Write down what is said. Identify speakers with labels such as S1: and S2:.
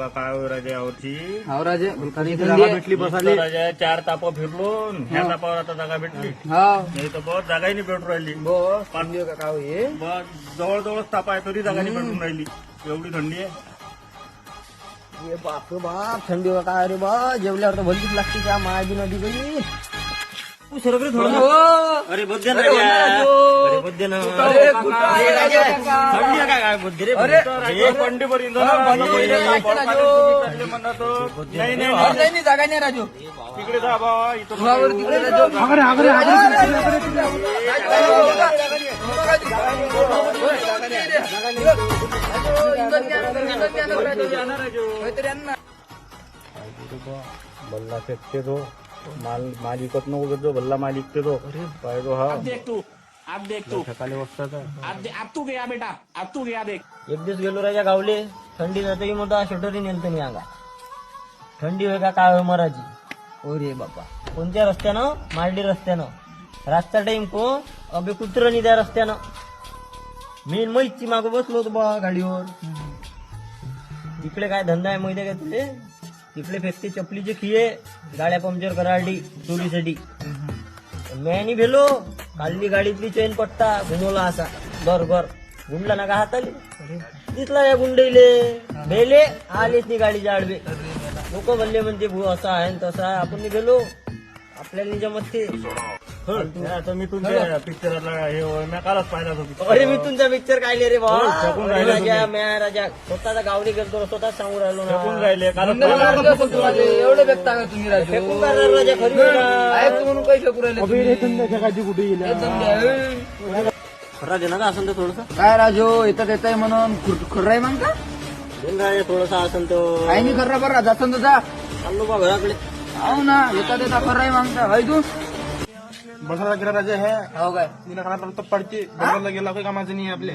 S1: का काय होय राजा यावरची
S2: हो राजे
S1: जागा भेटली बसायला राजा 4 ताप फिरलो ह्या तापावर आता जागा भेटली
S2: हा
S1: नाही तर बस जागाही नाही भेटून राहिली
S2: बस थंडी का काय होय
S1: बस जवळजवळच ताप आहे तरी जागा नाही भेटून राहिली एवढी थंडी आहे
S2: ये बाप रे बाप थंडी का काय रे बा जेवल्यावर तर भलतीच लागते त्या मायाबी नदी गई
S1: तू सरकरे थोडं अरे बद्दे ना अरे बद्दे ना थंडी काय काय बद्दे रे अरे पंडीपर्यंत नाही
S2: नाही जागा नाही राजू
S1: तिकडे जा बा इथं
S2: तिकडे
S1: बल्ला फेकते तो माल विकत नको घेतो बल्ला माल विकते तो पाहिजे हा
S3: अब देख तू
S1: सकाळी वाजता
S3: अब तू गया बेटा अब तू गया देख
S2: एक दिवस गेलो राजा गावले थंडी जाते की मोठा शटरी नेलत नाही अंगा थंडी होय का काय होय मराठी ओरे बापा कोणत्या रस्त्यानं मार्डी रस्त्यानं रातचा टाइम को अबे कुत्र नाही त्या रस्त्यानं मी मैची मागं बसलो होतो बा गाडीवर इकडे काय धंदा आहे माहिती आहे का तुले तिकडे फेकते चपलीचे खिये गाड्या पंक्चर करायला चोरीसाठी मी भेलो काढली गाडीतली चेन पट्टा घुमवला असा घर घर गुंडला ना का हाताले दिसला या गुंडईले भेले आलेच नाही गाडीच्या आडवे लोक बोलले म्हणते भू असा आहे तसा आहे आपण भेलो आपल्याला जमत ते
S1: आता मी तुमच्या पिक्चरला हे मी कालच पाहिला होतो
S2: अरे मी तुमचा पिक्चर काढले रे भाऊ
S1: शकून राहिले
S2: राजा म्या राजा स्वतःचा गावडी गेलो स्वतःच सांगू राहिलो
S1: फेकून
S2: ना
S1: राहिले कालच
S2: एवढं व्यक्ता का तुम्ही राजा फेकून करणार राजा खरी म्हणून काही फेकू राहिले
S1: कुठे गेले
S2: राजा ना असं तर थोडस
S4: काय राजो येतात येत आहे म्हणून खर्राय मग का
S2: थोडसा असं तो
S4: काही नाही खर्रा बरं जास्त जा
S2: चाललो बा घराकडे
S4: हो ना येतात येता खर्राय मागता हाय तू
S5: बसायला गेला राजा है
S4: हो काय
S5: तिने खाना तर पडते बरोबर गेला काही कामाचं नाही आपले